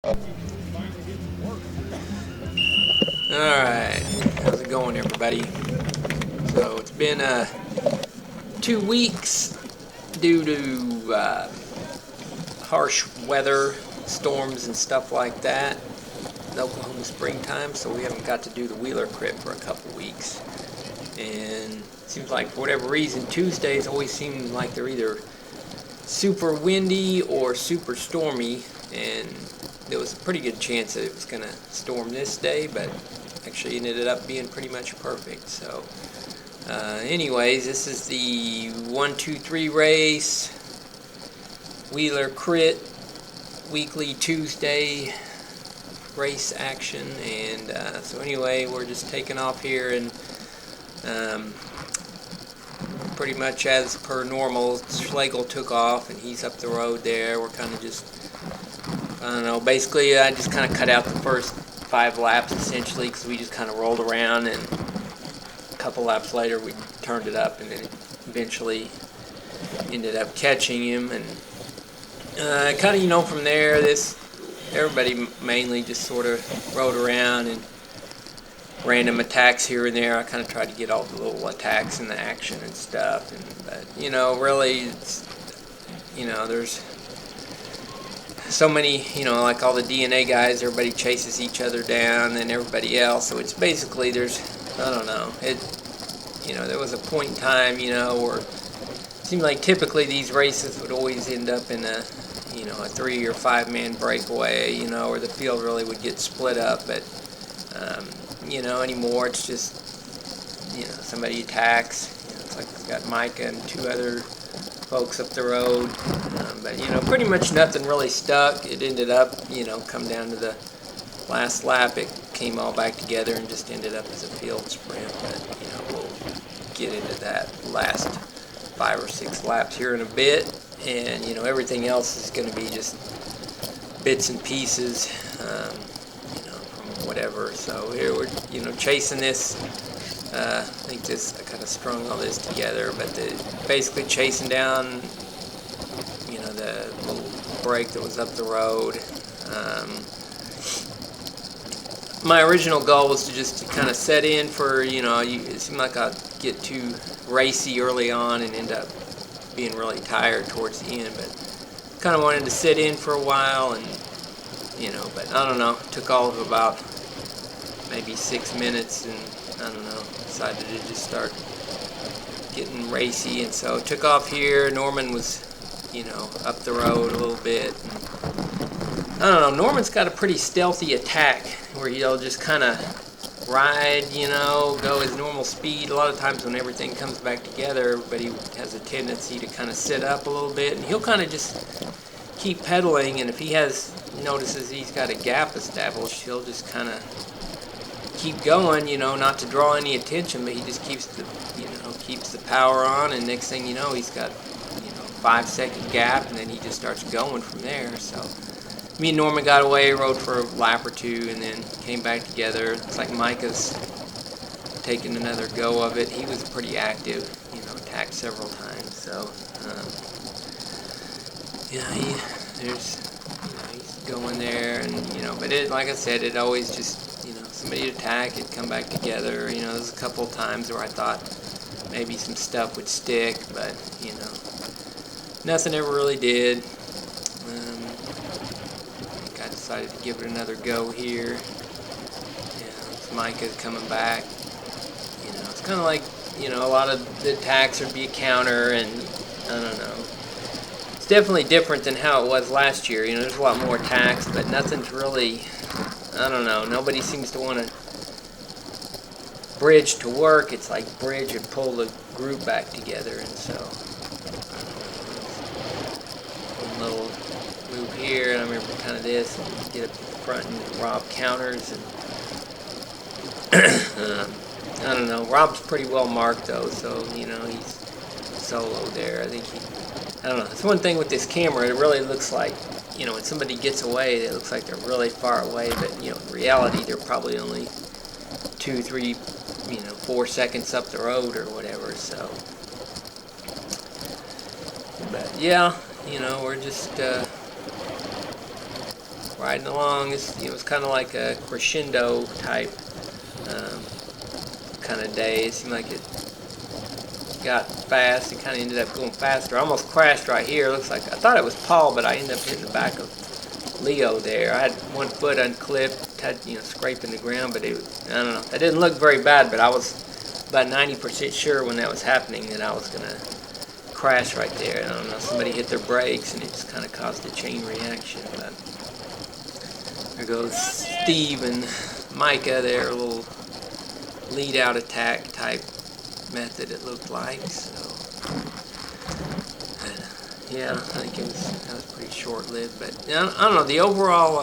Alright, how's it going, everybody? So it's been 2 weeks due to harsh weather, storms and stuff like that in Oklahoma springtime, so we haven't got to do the Wheeler crit for a couple weeks. And it seems like for whatever reason Tuesdays always seem like they're either super windy or super stormy, and there was a pretty good chance that it was going to storm this day, but actually it ended up being pretty much perfect. So anyways, this is the 1-2-3 race Wheeler crit weekly Tuesday race action. And so anyway, we're just taking off here, and pretty much as per normal, Schlegel took off and he's up the road there. We're kind of just, I don't know, basically I just kind of cut out the first 5 laps essentially, because we just kind of rolled around, and a couple laps later we turned it up, and then eventually ended up catching him. And kind of, you know, from there, everybody mainly just sort of rode around and random attacks here and there. I kind of tried to get all the little attacks in the action and stuff, but you know, really, it's, you know, there's so many, you know, like all the DNA guys, everybody chases each other down and everybody else. So it's basically, I don't know, you know, there was a point in time, you know, where it seemed like typically these races would always end up in a 3 or 5 man breakaway, you know, where the field really would get split up. But you know, anymore it's just, you know, somebody attacks. You know, it's like we've got Micah and 2 other folks up the road, but you know, pretty much nothing really stuck. It ended up, you know, come down to the last lap, it came all back together and just ended up as a field sprint. But you know, we'll get into that last 5 or 6 laps here in a bit, and you know, everything else is going to be just bits and pieces, you know, from whatever. So here we're, you know, chasing this. I think I kind of strung all this together, but basically chasing down, you know, the little break that was up the road. My original goal was to kind of set in for, you know, it seemed like I'd get too racy early on and end up being really tired towards the end, but kind of wanted to sit in for a while, and you know, but I don't know, it took all of about maybe 6 minutes, and I don't know, decided to just start getting racy, and so took off here. Norman was, you know, up the road a little bit. And I don't know, Norman's got a pretty stealthy attack where he'll just kind of ride, you know, go his normal speed. A lot of times when everything comes back together, everybody has a tendency to kind of sit up a little bit, and he'll kind of just keep pedaling, and if he notices he's got a gap established, he'll just kind of keep going, you know, not to draw any attention, but he just keeps the power on, and next thing you know, he's got, you know, 5-second gap, and then he just starts going from there. So me and Norman got away, rode for a lap or 2, and then came back together. It's like Micah's taking another go of it. He was pretty active, you know, attacked several times. So yeah, he's going there, and you know, but like I said, it always just, you know, somebody would attack, it'd come back together. You know, there's a couple of times where I thought maybe some stuff would stick, but you know, nothing ever really did. I think I decided to give it another go here. Yeah, Micah's coming back. You know, it's kind of like, you know, a lot of the attacks would be a counter, and I don't know. It's definitely different than how it was last year. You know, there's a lot more attacks, but nothing's really, I don't know, nobody seems to want to bridge to work. It's like bridge and pull the group back together, and so one little move here, and I remember kind of this, and get up to the front and Rob counters, and I don't know, Rob's pretty well marked though, so you know, he's solo there. I think I don't know, it's one thing with this camera, it really looks like, you know, when somebody gets away, it looks like they're really far away, but you know, in reality, they're probably only 2, 3, 4 seconds up the road or whatever. So, but yeah, you know, we're riding along. It's kind of like a crescendo type kind of day. It seemed like it got fast. It kind of ended up going faster. I almost crashed right here. Looks like I thought it was Paul, but I ended up hitting the back of Leo there. I had one foot unclipped, had scraping the ground, but I don't know. That didn't look very bad, but I was about 90% sure when that was happening that I was gonna crash right there. I don't know. Somebody hit their brakes and it just kind of caused a chain reaction. But there goes Steve and Micah. Their little lead out attack type method, it looked like. So yeah, I think that was pretty short-lived. But I don't know, the overall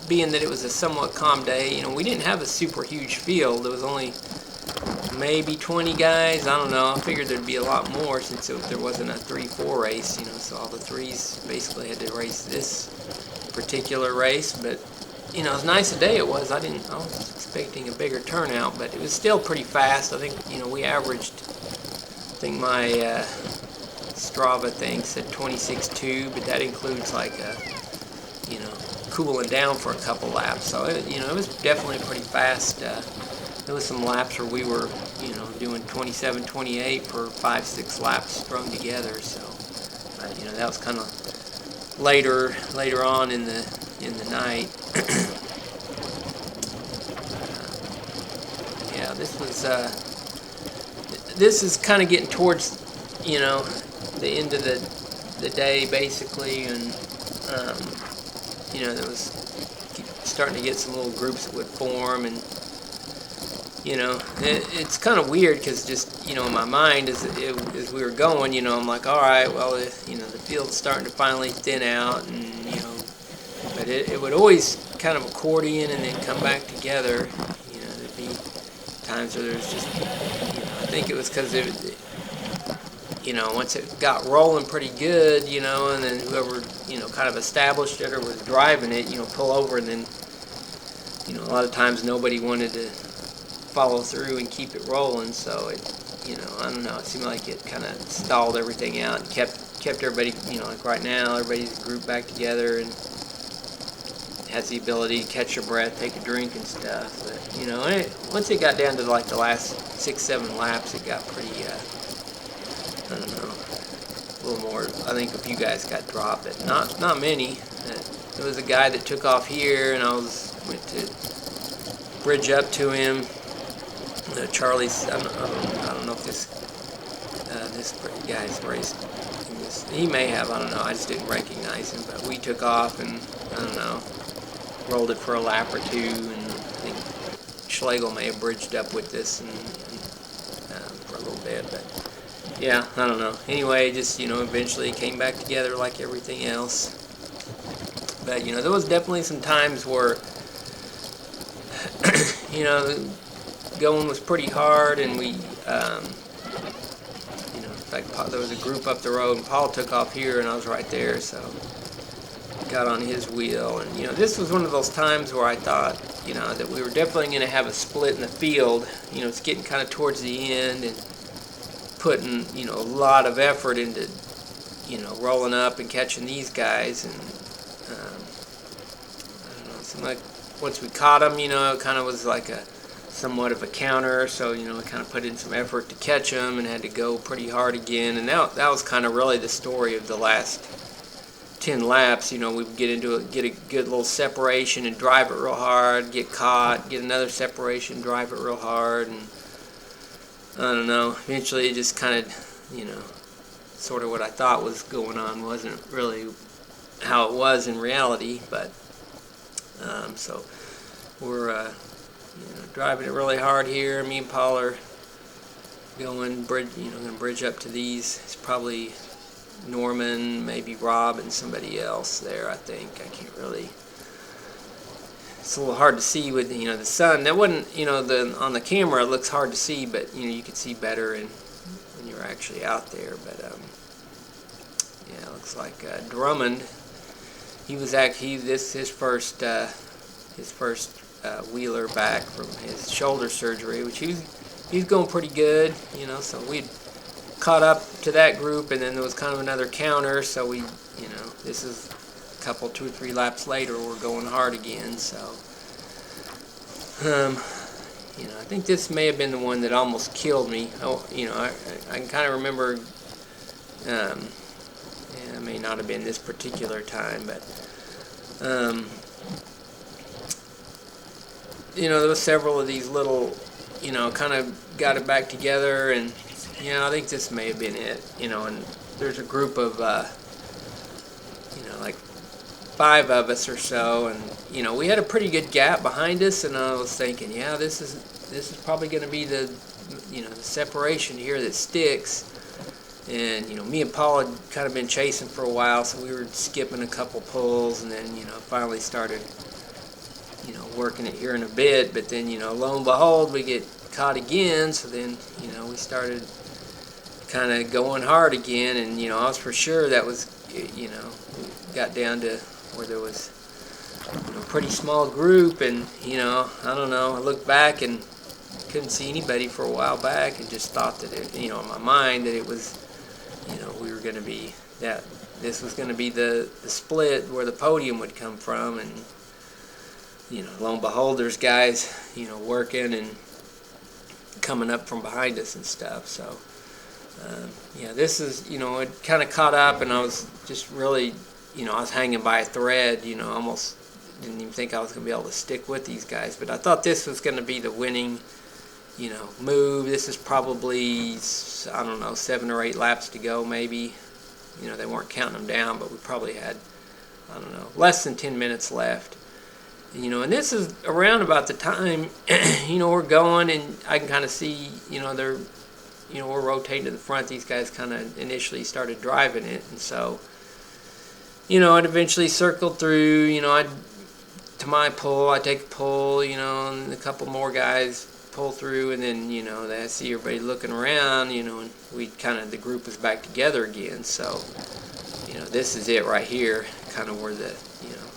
being that it was a somewhat calm day, we didn't have a super huge field. There was only maybe 20 guys. I don't know. I figured there'd be a lot more since there wasn't a 3-4 race, so all the threes basically had to race this particular race. But as nice a day it was, I was expecting a bigger turnout, but it was still pretty fast. I think we averaged, I think my Strava thing said 26.2, but that includes like cooling down for a couple laps. So it was definitely pretty fast. There was some laps where we were doing 27, 28 for 5-6 laps strung together. So that was kind of later on in the night. Yeah, this is kind of getting towards the end of the day basically, and there was starting to get some little groups that would form, and it's kind of weird because just in my mind as we were going, I'm like, all right, well, the field's starting to finally thin out, and but it would always kind of accordion and then come back together. There'd be times where there's just I think it was because once it got rolling pretty good, and then whoever kind of established it or was driving it, pull over, and then a lot of times nobody wanted to follow through and keep it rolling, so it I don't know, it seemed like it kind of stalled everything out and kept everybody, like right now everybody's grouped back together and has the ability to catch your breath, take a drink and stuff. But once it got down to like the last 6-7 laps, it got pretty I don't know, a little more. I think a few guys got dropped, but not many. There was a guy that took off here, and I went to bridge up to him. Charlie's. I don't know if this guy's raced in this. He may have. I don't know. I just didn't recognize him. But we took off, and I don't know, rolled it for a lap or two, and I think Schlegel may have bridged up with this and for a little bit, but. Yeah, I don't know. Anyway, just, eventually it came back together like everything else. But, there was definitely some times where, the going was pretty hard, and we, in fact, there was a group up the road, and Paul took off here, and I was right there, so got on his wheel. And, this was one of those times where I thought, that we were definitely going to have a split in the field. It's getting kind of towards the end, and putting a lot of effort into rolling up and catching these guys, and I don't know, it seemed like once we caught them, it kind of was like a somewhat of a counter, so we kind of put in some effort to catch them and had to go pretty hard again, and that was kind of really the story of the last 10 laps. We'd get into it, get a good little separation and drive it real hard, get caught, get another separation, drive it real hard, and I don't know, eventually it just kind of, sort of what I thought was going on wasn't really how it was in reality, but, so we're, driving it really hard here. Me and Paul are going bridge up to these. It's probably Norman, maybe Rob, and somebody else there, I think. I can't really. It's a little hard to see with the sun. That wasn't on the camera it looks hard to see, but you can see better when you're actually out there. But yeah, it looks like Drummond. He was actually his first wheeler back from his shoulder surgery, which he's going pretty good. So we'd caught up to that group, and then there was kind of another counter. So we this is couple, 2 or 3 laps later, we're going hard again. So, I think this may have been the one that almost killed me. I can kind of remember. It may not have been this particular time, but there was several of these little, kind of got it back together, and I think this may have been it. And there's a group of like 5 of us or so, and we had a pretty good gap behind us, and I was thinking, yeah, this is probably going to be the the separation here that sticks. And me and Paul had kind of been chasing for a while, so we were skipping a couple pulls, and then finally started working it here in a bit. But then lo and behold, we get caught again. So then we started kind of going hard again, and I was for sure that was got down to where there was a pretty small group, and I don't know, I looked back and couldn't see anybody for a while back, and just thought that it, in my mind, that it was we were going to be this was going to be the split where the podium would come from, and lo and behold, there's guys working and coming up from behind us and stuff. So this is it kind of caught up, and I was just really I was hanging by a thread. Almost didn't even think I was going to be able to stick with these guys, but I thought this was going to be the winning move. This is probably, I don't know, 7 or 8 laps to go, maybe. They weren't counting them down, but we probably had, I don't know, less than 10 minutes left. And this is around about the time, we're going, and I can kind of see, they're, we're rotating to the front. These guys kind of initially started driving it, and so, it eventually circled through, to my pull, I take a pull, and a couple more guys pull through, and then I see everybody looking around, and the group was back together again. So this is it right here, kind of where the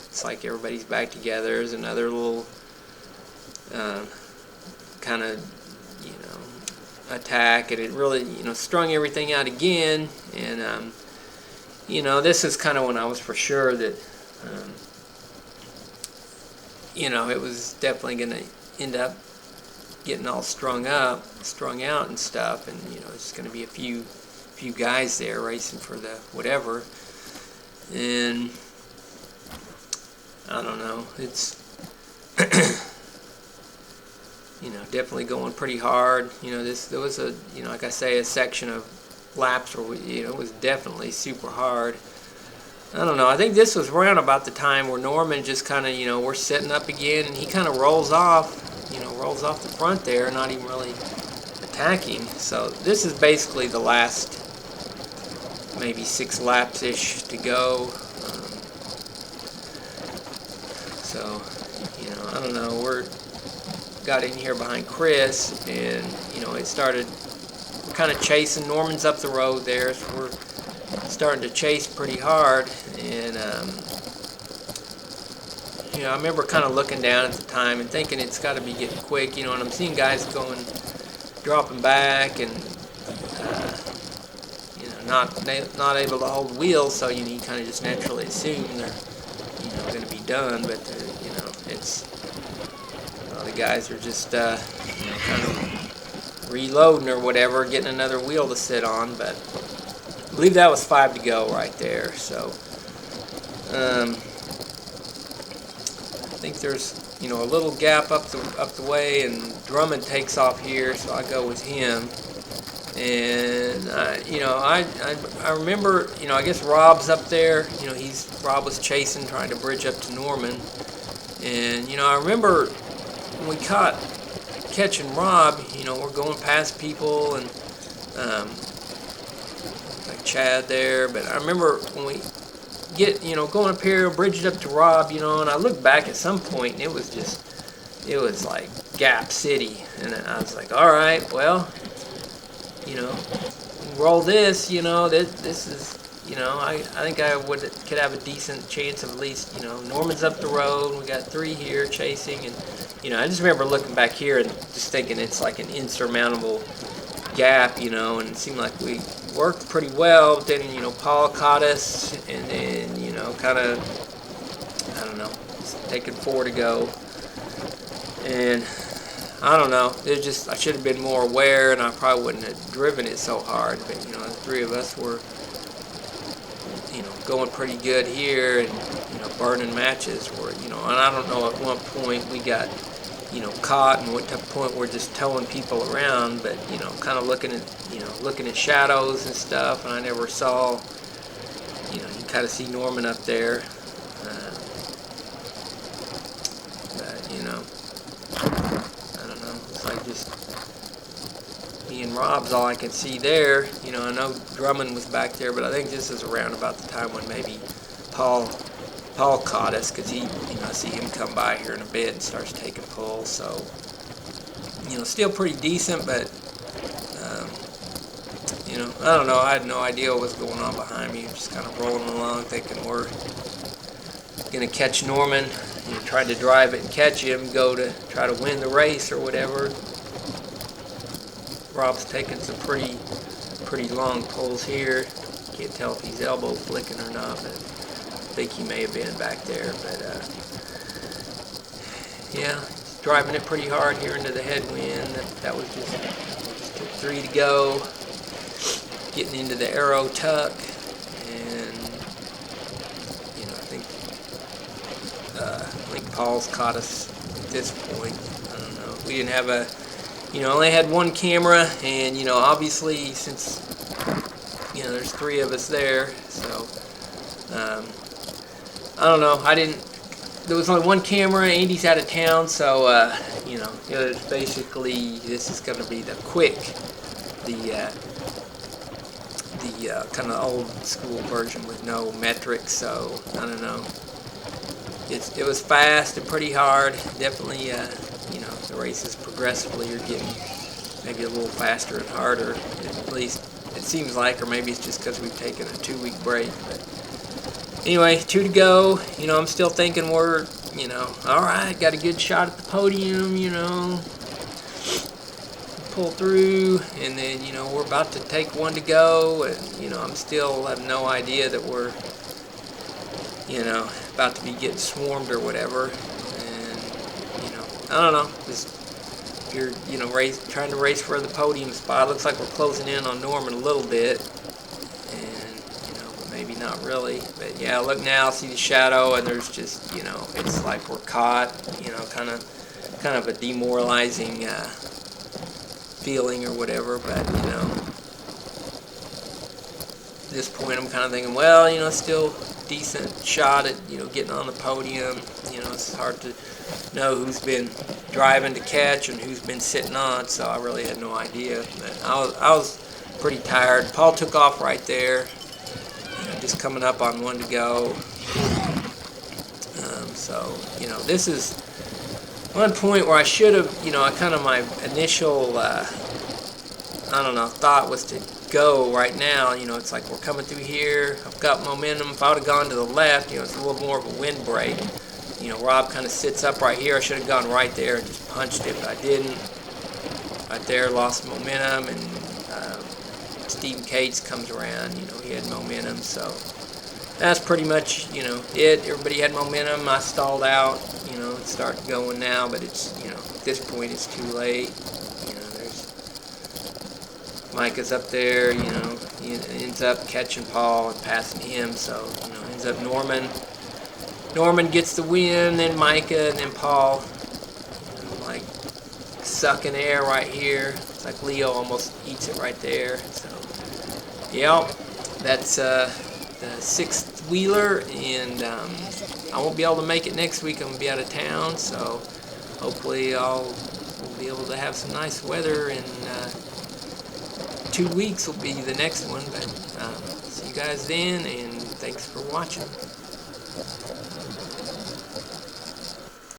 it's like everybody's back together. There's another little kind of attack, and it really strung everything out again. And this is kind of when I was for sure that it was definitely going to end up getting all strung out and stuff, and it's going to be a few guys there racing for the whatever. And I don't know, it's definitely going pretty hard. There was a like I say, a section of laps where it was definitely super hard. I don't know, I think this was around about the time where Norman just kind of we're setting up again, and he kind of rolls off the front there, not even really attacking. So this is basically the last maybe 6 laps-ish to go. So, I don't know, got in here behind Chris, and, we're kind of chasing. Norman's up the road there, so we're starting to chase pretty hard, and, I remember kind of looking down at the time and thinking it's got to be getting quick, and I'm seeing guys dropping back, and not able to hold wheels, so you kind of just naturally assume they're going to be done, but it's the guys are just kind of reloading or whatever, getting another wheel to sit on. But I believe that was 5 to go right there. So I think there's a little gap up the way, and Drummond takes off here, so I go with him. And I remember, I guess Rob's up there. Rob was chasing, trying to bridge up to Norman. And I remember when we catching Rob, we're going past people, and like Chad there. But I remember when we get going up here, bridged up to Rob, and I look back at some point, and it was like Gap City, and I was like, all right, well, roll this, this is, I think I could have a decent chance of at least, Norman's up the road, we got 3 here chasing, and, I just remember looking back here and just thinking it's like an insurmountable gap, and it seemed like we worked pretty well, but then, Paul caught us, and then, kind of It's taking 4 to go. And I don't know. I should have been more aware, and I probably wouldn't have driven it so hard. But the 3 of us were, going pretty good here, and burning matches were, and I don't know at what point we got, caught, and what point we're just towing people around. But kind of looking at shadows and stuff, and I never saw, you kind of see Norman up there. I don't know. It's like just me and Rob's all I can see there. I know Drummond was back there, but I think this is around about the time when maybe Paul caught us, because I see him come by here in a bit and starts taking pull. So, still pretty decent, but I don't know. I had no idea what was going on behind me. Just kind of rolling along, thinking we're gonna catch Norman. Tried to drive it and catch him, go to try to win the race or whatever. Rob's taking some pretty long pulls here. Can't tell if he's elbow flicking or not, but I think he may have been back there. But yeah, he's driving it pretty hard here into the headwind. That was just took 3 to go. Getting into the arrow tuck, and I think Paul's caught us at this point. I don't know. We didn't have only had one camera, and obviously since there's 3 of us there, so I don't know. There was only one camera. Andy's out of town, so it's basically, this is going to be the kind of old school version with no metrics. So I don't know. It was fast and pretty hard. Definitely, the races progressively are getting maybe a little faster and harder. At least it seems like, or maybe it's just because we've taken a 2-week break. But anyway, 2 to go. I'm still thinking we're, all right, got a good shot at the podium. Pull through, and then we're about to take 1 to go, and I'm still have no idea that we're about to be getting swarmed or whatever. And I don't know, just if you're trying to race for the podium spot, looks like we're closing in on Norman a little bit, and but maybe not really. But yeah, look now, see the shadow, and there's just it's like we're caught. Kind of a demoralizing feeling or whatever. But at this point I'm kind of thinking, well, still decent shot at getting on the podium. It's hard to know who's been driving to catch and who's been sitting on, so I really had no idea. But I was pretty tired. Paul took off right there, just coming up on 1 to go. So this is one point where I should have, my initial I don't know, thought was to go right now. It's like we're coming through here. I've got momentum. If I would have gone to the left, it's a little more of a wind break. Rob kind of sits up right here. I should have gone right there and just punched it, but I didn't. Right there, lost momentum, and Stephen Cates comes around. He had momentum, so that's pretty much, it. Everybody had momentum. I stalled out. It started going now, but it's, at this point it's too late. Micah's up there, he ends up catching Paul and passing him, so, ends up Norman. Norman gets the win, then Micah, and then Paul, like, sucking air right here. It's like Leo almost eats it right there. So, yep, that's the 6th wheeler, and I won't be able to make it next week. I'm going to be out of town, so hopefully we'll be able to have some nice weather, and 2 weeks will be the next one. But see you guys then, and thanks for watching.